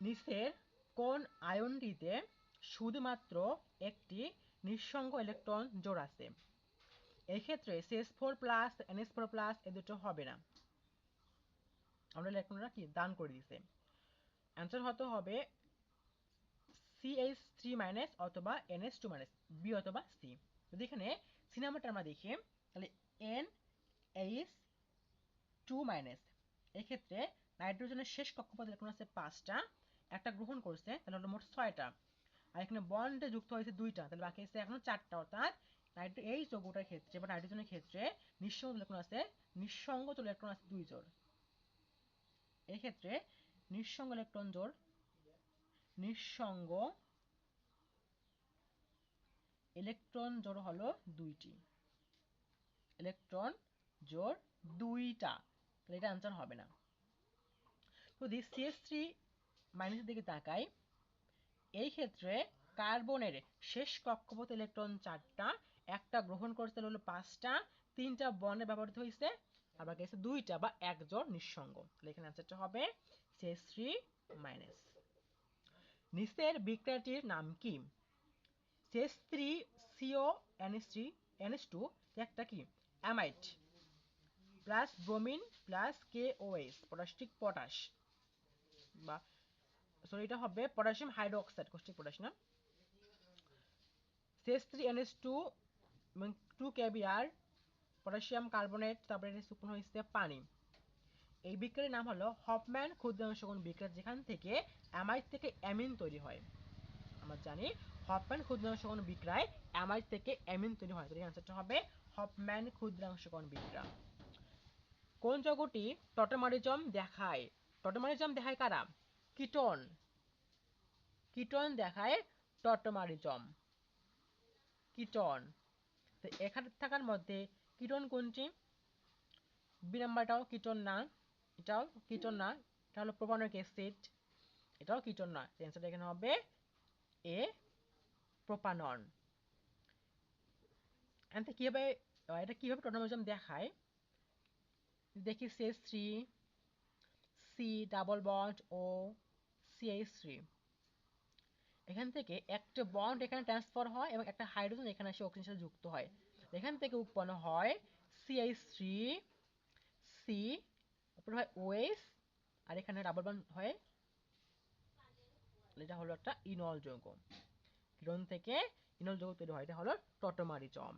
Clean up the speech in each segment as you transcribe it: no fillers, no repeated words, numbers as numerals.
নিচের কোন আয়নটিতে শুধুমাত্র একটি নিঃসঙ্গ ইলেকট্রন জোড় আছে? এই ক্ষেত্রে CH4+ NH4+ এ দুটো হবে না, আমরা ইলেকট্রনরা কি দান করে দিছে। অ্যান্সার হতে হবে CH3- অথবা NH2-, বি অথবা সি। যদি এখানে সি নাম্বারটা আমরা দেখি তাহলে NH2-, এক্ষেত্রে নাইট্রোজেনের শেষ কক্ষপথ ইলেকট্রন আছে 5টা, একটা গ্রহণ করছে, তাহলে হলো মোট 6টা, আর এখানে বন্ডে যুক্ত হয়েছে 2টা, তাহলে বাকি আছে এখনো 4টা। অর্থাৎ এই যৌগটার ক্ষেত্রে বা নাইট্রোজেনের ক্ষেত্রে নিঃসঙ্গ ইলেকট্রন আছে, নিঃসঙ্গ ইলেকট্রন আছে 2 জোড়। এই ক্ষেত্রে নিঃসঙ্গ ইলেকট্রন জোড় হলো 2টি, ইলেকট্রন জোড় 2টা, তাহলে এটা আনসার হবে না। যদি CH3- দিকে তাকাই, এই ক্ষেত্রে কার্বনের শেষ কক্ষপথ ইলেকট্রন 4টা, একটা গ্রহণ করতে হলো 5টা, 3টা বন্ডে ব্যবহৃত হয়েছে, আবার গেছে 2টা বা 1 জোড় নিঃসঙ্গ, তাহলে এখানে আনসারটা হবে CH3-। নিচের বিক্রিয়াটির নাম কি? CH3CONH2 একটা কি amide plus bromine plus KOH পটাশিক পটাশ, বা সরি এটা হবে পটাশিয়াম হাইড্রোক্সাইড কষ্টিক পটাশ না। CH3NH2 2 KBr পটাশিয়াম কার্বনেট, তারপরে এটা শুকনো হয়েছে পানি। এই বিক্রিয়ার নাম হলো হফম্যান ক্ষুদ্রাংশকরণ বিক্রিয়া, যেখান থেকে অ্যামাইড থেকে অ্যামিন তৈরি হয়। আমরা জানি হফম্যান ক্ষুদ্রাংশকরণ বিক্রিয়ায় অ্যামাইড থেকে অ্যামিন তৈরি হয়, তাহলে আনসারটা হবে হফম্যান ক্ষুদ্রাংশকরণ বিক্রিয়া। কোন যৌগটি টটামারিজম দেখায়? টটামারিজম দেখায় কারা? কিটোন, কিটোন দেখায় টটামারিজম, কিটোন। তো এখানে থাকার মধ্যে কিটোন কোনটি? বি নাম্বারটাও কিটোন না, এটাও কিটোন না, এটা হলো প্রোপানয়িক অ্যাসিড, এটাও কিটোন না, অ্যান্সারটা এখানে হবে এ প্রোপানন। এতে কিভাবে এটা কিভাবে টটামারিজম দেখায় দেখি। CH3 C ডাবল বন্ড ও CH3, এখান থেকে একটা বন্ড এখানে ট্রান্সফার হয় এবং একটা হাইড্রোজেন এখানে এসে অক্সিজেনের সাথে যুক্ত হয়, এখান থেকে উৎপন্ন হয় CH3 C, তারপর হয় OH, আর এখানে ডাবল বন্ড হয়, এটা হলো একটা ইনল যৌগ। কিটোন থেকে ইনল যৌগ তৈরি হয়, এটা হলো টটোমারিজম।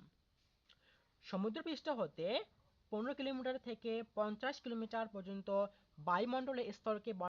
সমুদ্রপৃষ্ঠ হতে 15 কিলোমিটার থেকে 50 কিলোমিটার পর্যন্ত বায়ুমণ্ডলের স্তরকে